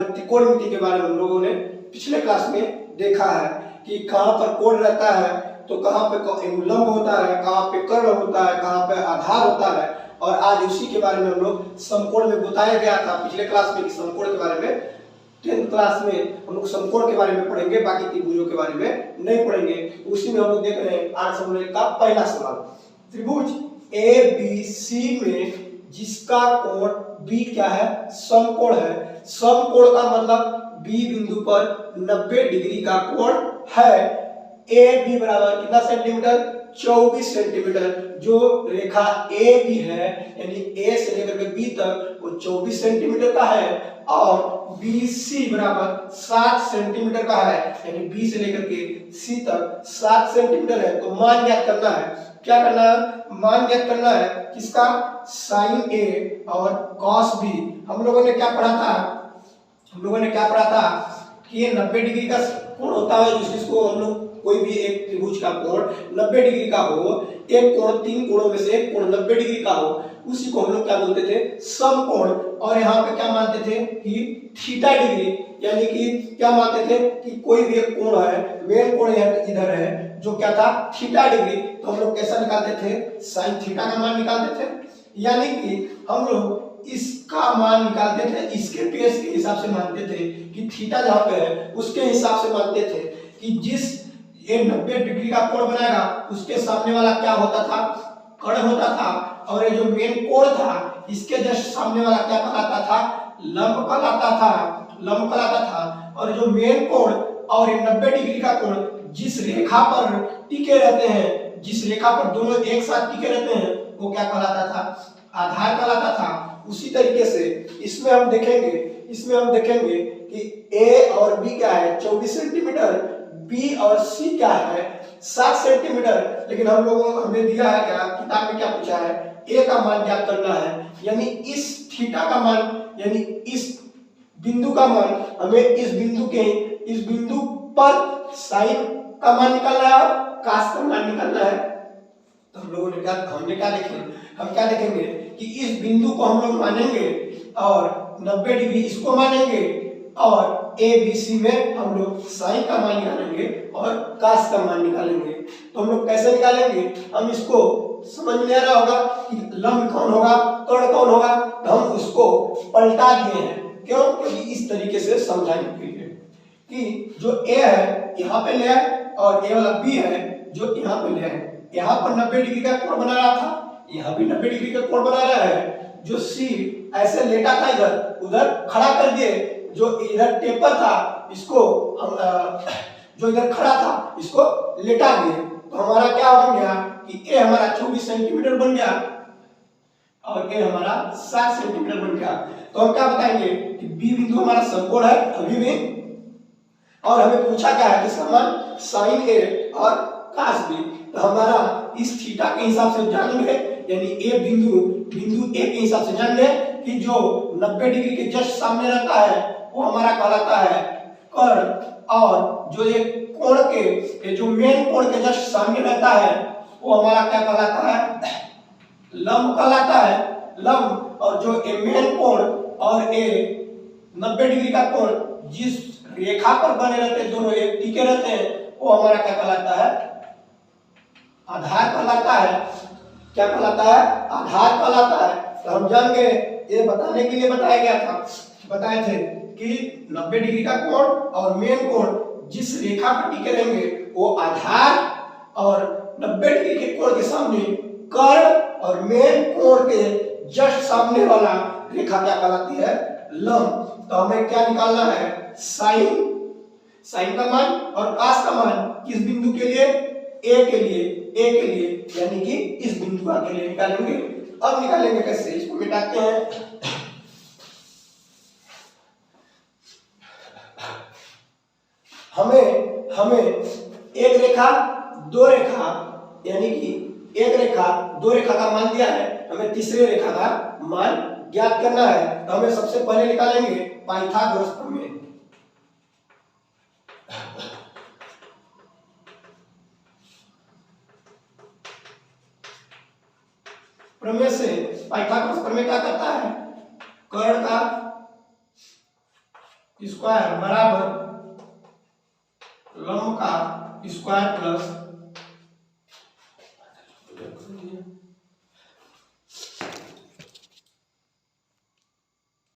त्रिकोणमिति के बारे में हम लोगों ने पिछले क्लास में देखा है कि कहाँ पर कोण रहता है, तो कहाँ पे लंब होता है, कहाँ पे कर्ण होता है, कहाँ पे आधार होता है। और आज उसी के बारे में हम लोग समकोण में बताया गया था पिछले क्लास में कि समकोण के बारे में 10th क्लास में हम लोग समकोण के बारे में पढ़ेंगे, बाकी त्रिभुजों के बारे में नहीं पढ़ेंगे। उसी में हम लोग देख रहे हैं आज हम लोग का पहला सवाल, त्रिभुज ABC में जिसका कोण B क्या है, समकोण है। समकोण का मतलब B बिंदु पर 90 डिग्री का कोण है। AB बराबर कितना सेंटीमीटर, 24 सेंटीमीटर। जो रेखा AB है यानी A से लेकर के B तक वो 24 सेंटीमीटर का है और BC बराबर 7 सेंटीमीटर का है, यानी B से लेकर के C तक 7 सेंटीमीटर है। तो मान ज्ञात करना है, क्या करना है, मान ज्ञात करना है किसका, साइन A और कॉस B। हम लोगों ने क्या पढ़ा था, हम लोगों ने क्या पढ़ा था कि ये 90 डिग्री का कोण होता है जिसको हम लोग कोई भी एक त्रिभुज का कोण 90 डिग्री का हो, एक कोण 3 कोणों में से एक कोण 90 डिग्री का हो, उसी को हम लोग क्या बोलते थे, समकोण। और यहाँ पे क्या मानते थे कि थीटा डिग्री, यानी कि क्या मानते थे कि कोई भी एक कोण है, मेन कोण इधर है जो क्या था, थीटा डिग्री। तो हम लोग कैसा निकालते थे, साइन थीटा का मान निकालते थे, यानी कि हम लोग इसका मान निकालते थे, इसके बेस के हिसाब से मानते थे कि थीटा जहाँ पे है उसके हिसाब से मानते थे कि जिस ये 90 डिग्री का कोण बनाएगा उसके सामने वाला क्या होता था, कर्ण होता था। और ये जो मेन कोण था इसके जस्ट सामने वाला क्या कहलाता था, लंब कहलाता था, लंब कहलाता था। और जो मेन कोण और ये 90 डिग्री का कोण जिस रेखा पर टिके रहते हैं, जिस रेखा पर दोनों एक साथ टिके रहते हैं वो क्या कहलाता था, आधार कहलाता था। उसी तरीके से इसमें हम देखेंगे कि A और B क्या है, 24 सेंटीमीटर, B और C क्या है, 7 सेंटीमीटर। लेकिन हम लोगों हमें दिया है क्या, किताब में क्या पूछा है, A का मान ज्ञात करना है, यानी इस थीटा का मान, यानी इस बिंदु का मान हमें इस बिंदु पर साइन का मान निकालना है और कास का मान निकालना है। तो हम लोगों ने हम क्या देखेंगे कि इस बिंदु को हम लोग मानेंगे और 90 डिग्री इसको मानेंगे और ABC में हम लोग साइन का मान निकालेंगे और कास का मान निकालेंगे। तो हम लोग कैसे निकालेंगे, हम इसको समझ में आ रहा होगा कि लंब कौन होगा, कर्ण कौन होगा, तो हम उसको पलटा दिए हैं। क्यों, क्योंकि इस तरीके से समझाने के लिए कि जो A है यहाँ पे ले आए और A वाला B है जो यहाँ पे ले आए। यहाँ पर 90 डिग्री का कोण बना रहा था, यहाँ भी 90 डिग्री का कोण बना रहा है। जो C ऐसे लेटा था इधर उधर खड़ा कर दिए, जो इधर टेपर था इसको हम जो इधर खड़ा था इसको लेटा दिए। तो हमारा क्या बन गया कि A हमारा 24 सेंटीमीटर बन गया और A हमारा 7 सेंटीमीटर बन गया। तो हम क्या बताएंगे कि B बिंदु हमारा समकोण है अभी भी, और हमें पूछा क्या है किसका मान, साइन A और कास B। तो हमारा इस थीटा के हिसाब से जान लेंगे, यानी A बिंदु A के हिसाब से जान ले कि जो 90 डिग्री के जस्ट सामने रहता है वो हमारा कहलाता है कर्ण, और जो ये कोण के जो मेन कोण के जस्ट सामने रहता है वो हमारा क्या कहलाता है, लंब कहलाता है, लंब। और जो ये मेन कोण और ये 90 डिग्री का कोण जिस रेखा पर बने रहते हैं, दोनों एक टिके रहते हैं, वो हमारा क्या कहलाता है, आधार कहलाता है। क्या कहलाता है, आधार कहलाता है। तो हम जान गए, ये बताने के लिए बताया गया था, बताए थे कि 90 डिग्री का कोण और मेन कोण जिस रेखा पर टिके रहेंगे वो आधार, और 90 डिग्री के कोण के सामने कर्ण, और मेन कोण के जस्ट सामने वाला रेखा क्या कहलाती है, लंब। तो हमें क्या निकालना है, साइन का मान और कास का मान किस बिंदु के लिए, A के लिए, यानी कि इस बिंदु के लिए निकालेंगे। अब निकालेंगे कैसे, इसको मिटाते हैं। हमें एक रेखा दो रेखा, यानी कि एक रेखा दो रेखा का मान दिया है, हमें तीसरे रेखा का मान ज्ञात करना है। तो हमें सबसे पहले निकालेंगे पाइथागोरस प्रमेय। प्रमेय से पाइथागोरस प्रमेय क्या करता है, कर्ण का स्क्वायर बराबर लंब का स्क्वायर प्लस